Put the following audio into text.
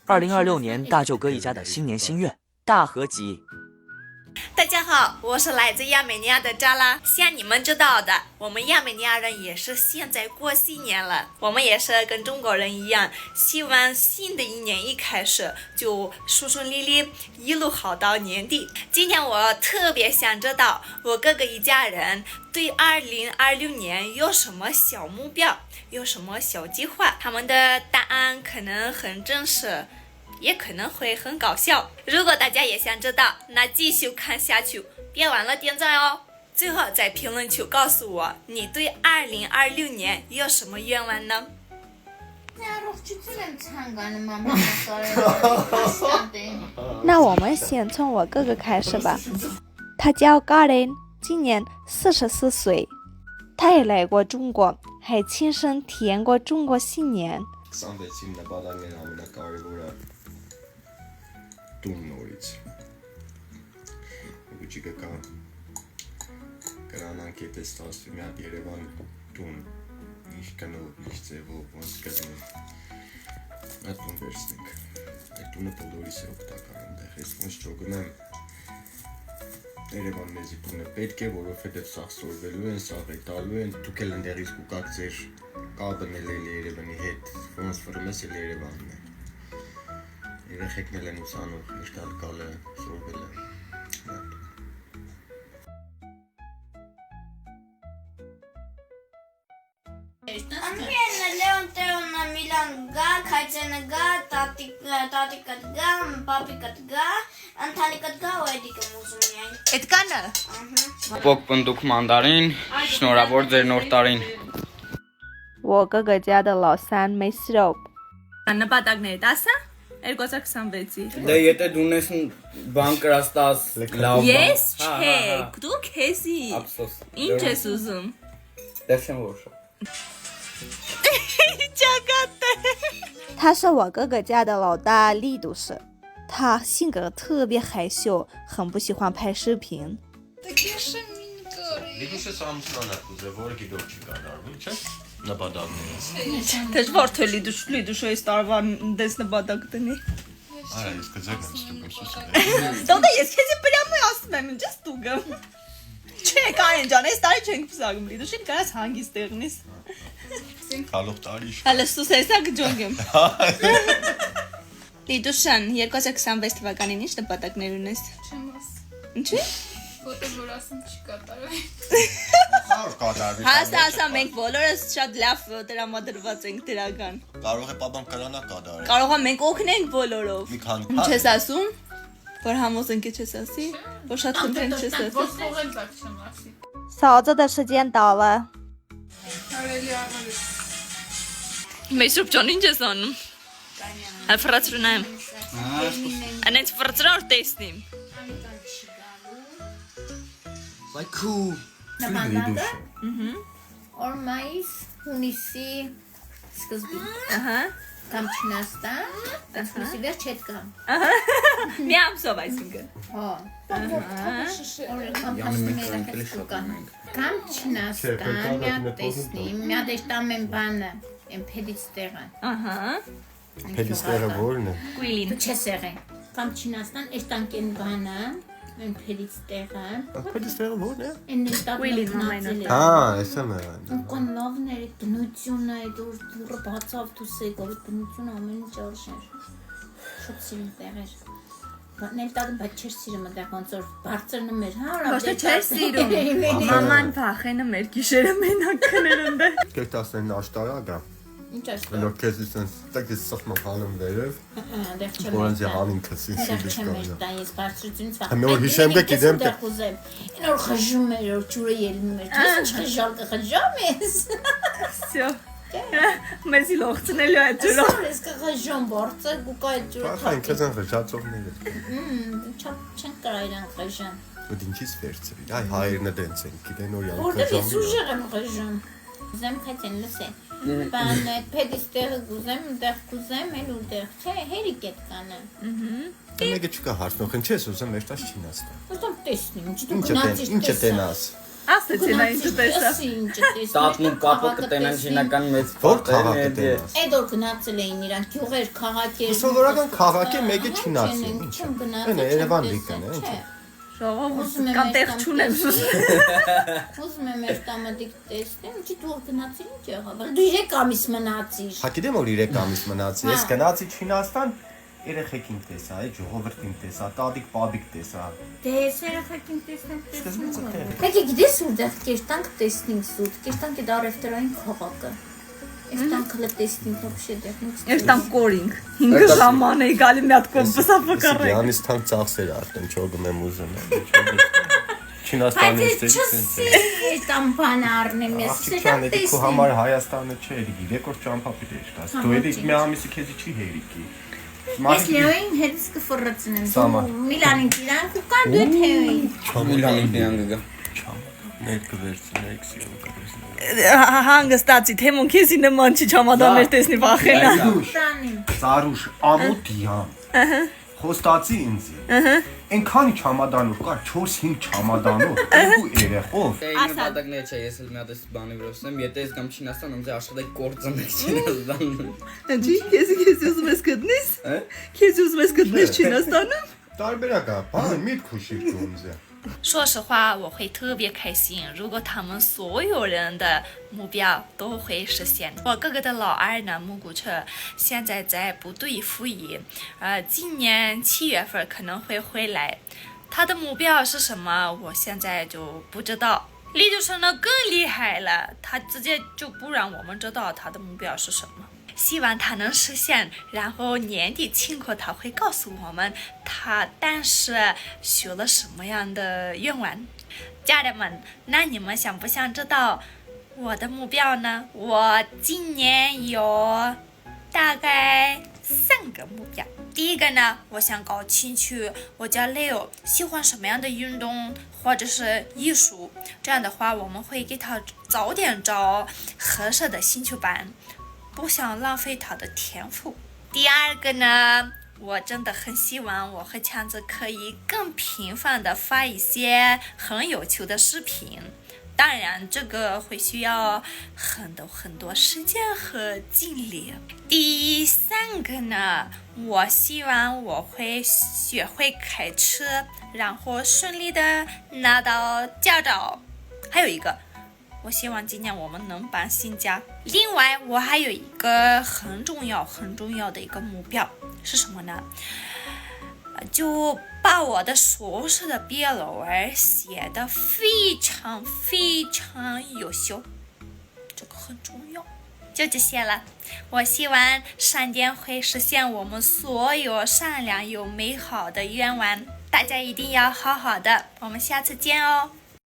2026年大舅哥一家的新年心愿大合集。大家好，我是来自亚美尼亚的扎拉。像你们知道的，我们亚美尼亚人也是现在过新年了。我们也是跟中国人一样，希望新的一年一开始就顺顺利利，一路好到年底。今天我特别想知道我哥哥一家人对2026年有什么小目标，有什么小计划。他们的答案可能很真实。也可能会很搞笑。如果大家也想知道，那继续看下去，别忘了点赞哦。最后在评论区告诉我，你对2026年有什么愿望呢？那我们先从我哥哥开始吧。他叫 Garen， 今年44岁。他也来过中国，还亲身体验过中国新年。Tunnorit. Uçikaka Karanan ketestas меня Yerevan tun. Ich kann auch nicht sehr wohl was gesehen. Atun versnik. Atun բոլորիս է օգտակար այնտեղ ես ոնց ճոգնեմ. Երևանն էզի տունը պետք է, որովհետև սաղ սորվելու են, սաղ է տալու են, դուք էլ ընդեղից կուկակ ձեր կաբն էլ էլ Երևանի հետ, ոնց վրում ես էլ Երևանն է. Երեխեքն են ուսանող, իշտալ կալը, սորվել է, Ամենը Լեոն Տեոնը Միլան գա, Քայցենը գա, տատիկът գա, պապիկът գա, ընթանիկът գա ու էդիկը ուզում միայն Էդ կանը։ Պոկ պնդուկ մանդարին, շնորհավոր ձեր նոր տարին։ 我哥哥家的老三没息肉。 Նպատակները 10-2026-ի։ Դե եթե դու ունես բան կրած 10 լավ։ Ես չէ, դու քեզի։ Ափսոս։ Ինչ ես ուզում։ Դեսեմ որ։ 他是我哥哥家的老大力度士，他性格特别害羞，很不喜欢拍视频。 Լիդուշը սամսնանակ ուզե, որը գիտող չի կադարվում, չէ? Նպադակներս Դժվար թե լիդուշը այս տարվա դες նպատակ տնի։ Արա, ես կձերն եմ ստուգում սուսը դե Դե ես քեզի պրյամը ասում եմ, ինչ ստուգեմ։ Չէ, Կարեն ջան, այս տարի չենք փսակում լիդուշին, կարաս հանգիստ եղնես։ Կալող տարի իշխ Հələ սուս հեսա կջոնգեմ։ Լիդուշան, 2026 թվականին ինչ նպատակներ ունես։ Չեմ ասում, Ինչի՞։ որտեղ որ ասում չի կատարվի։ Խարով կադարվի Հասա, մենք բոլորս շատ լավ տրամադրված ենք դրական։ Կարող է պաբան կրանա կադարել Կարող է մենք օգնենք բոլորով։ Մի քանի Ինչ ես ասում։ Որ համոզենք չես ասի։ Որ շատ խնդրենք չես ասի։ Որ փողեն տակ չեմ ասի։ 嫂子的时间到了， Կարելի ավելի։ Մեսուպ ջան, ինչ ես անում։ Ֆրացրուն եմ։ Անենց ֆրացրոր տեսնիմ։ Վայ քու Նպատակը օր մայիս հունիսի սկզբին Ահա։ կամ չնաստան, հունիսի վերջ հետ կամ Մի ամսով այսինքն։ հո Շշե։ օր կամ հասնումները կան կամ չնաստան մի հատ տեսնիմ մի հատ էստամ են բանը են փելից տեղը Ահա։ Փելիստերը որն է Գուիլին։ դու չես եղել կամ չնաստան էստան կեն բանը են փելից տեղը Փելիստերը որն է են տապլին Հա, ես եմ եղան Կան լավներ է բնությունը այդ որ դուրը բացավ դուսեք այդ բնությունը ամեն ինչ արշեր շուտ սիրում տեղեր Բանել տակը բայց չեր սիրում այդեղ ոնց որ բարձրն մեր հա Ոչ թե չես սիրում։ Մաման փախենը մեր գիշերը մենակ քներընդը։ Կեք 19 աշտարա գա Ինչ ասում Լոք քեզ իսենց տակ ես սխմա հանում վերև այդեղ չեմ Որոնց հանին քսին այդեղ սիլիշ չեմ կա տա ես բարձրությունից Հա, մի օր հիշեմ դե գիտեմ թե- Այն որ խժում էր որ ջուրը ելնում էր դու ինչ խժալ կխժամ ես Всё։ Մեզի լողցնելու է ջուրը։ Ասում ես կխժամ բարձր գուկա այդ ջուրը Ախա ինքս են խճացողներ չեն կրա իրան խժան Ոդ ինչից վերցրի Այ հայերն է դենց են գիտեն որ յալ Որտեղ ես խժամի ուժեղ եմ խժում Ուզեմ քայցեն լսե Բան այդ փեդիստերը գուզեմ դեղ գուզեմ էլ ուտեղ չէ հերիք էդ կանը Մեկը չկա հարցնող ինչ ես ուզում մեր տաս չինաստա Ոստամ տեսնեմ ինչ դու Ինչ է տենաս Ասեցի նա ինչ տեսա։ Ինչ տեսա։ Տատնում կապը կտենան չինական մեծ Որ ֆորտեր քաղաքը մեդի։ տենաս։ Այդ որ գնացել էին իրանք գյուղեր, քաղաքեր։ Սովորական քաղաք է, մեկը չինացի, ինչ է։ Չեմ գնացել։ Այնա Երևան լիքն է, ինչ է։ Ժողովուրդ կանտեղ չունեմ։ Ուզում եմ մեր տամադիկ տեսնեմ, ինչի դու գնացել ինչ եղավ։ Դու 3 ամիս մնացիր։ Հա գիտեմ որ 3 ամիս մնացի, ես գնացի Չինաստան, երեխեքին տեսա, այդ ժողովրդին տեսա, տատիկ պաբիկ տեսա։ Դե երեխեքին տեսնեմ։ Սկզբից է։ Եկեք գիտես որտեղ կերտանք տեսնենք սուտ, կերտանք այդ արևտրային քաղաքը։ Էստան քլը տեսնենք вообще դեռ։ Երտան կորինգ 5 ժաման է գալի մի հատ կոմպասա փկարը։ Յանից թանկ ծախսեր արդեն չոգում եմ ուզում։ Չինաստանից Այդ ամբան առնեմ ես։ Աղջիկան էդի քո համար Հայաստանը չէ, էդի երկրորդ ճամփա պիտի ես։ Դու էդի մի ամիսի քեզի չի հերիկի։ Ես Լեոին հետս կֆռծնեմ։ Միլանին իրանք ու կան դու թեոին։ Միլանի դիան գա։ Ներքը վերցնեք, սիրո կրեսնեք։ Հանգստացի թեմուն քեզի նման չի չամադաններ տեսնի վախենա։ Տանին։ Ծարուշ ամոթիան։ Խոստացի ինձ։ Այնքանի չամադանով կար 4-5 չամադանով, ու երեխով։ Այն նպատակներ չէ, ես էլ մի հատ էս բանի վրա ասեմ, եթե ես գամ Չինաստան, ոնց է աշխատել կորցնեք Չինաստան։ Ինչի քեզի ուզում ես գտնես։ Քեզի ուզում ես գտնես Չինաստանում։ Տարբերակ է, բան միտք ու շիրճում է։ 说实话，我会特别开心，如果他们所有人的目标都会实现。我哥哥的老二呢，木谷彻现在在部队服役，今年7月份可能会回来。他的目标是什么？我现在就不知道。李主生呢更厉害了，他直接就不让我们知道他的目标是什么。希望他能实现，然后年底庆贺他会告诉我们他当时许了什么样的愿望。家人们，那你们想不想知道我的目标呢？我今年有大概3个目标。第一个呢，我想搞兴趣，我叫 Leo， 喜欢什么样的运动或者是艺术，这样的话我们会给他早点找合适的兴趣班。不想浪费他的天赋。第二个呢，我真的很希望我和强子可以更频繁的发一些很有趣的视频。当然，这个会需要很多时间和精力。第三个呢，我希望我会学会开车，然后顺利的拿到驾照。还有一个。我希望今年我们能搬新家。另外，我还有一个很重要的一个目标是什么呢？就把我的硕士的毕业论文写得非常优秀，这个很重要。就这些了。我希望上天会实现我们所有善良又美好的愿望。大家一定要好好的，我们下次见哦。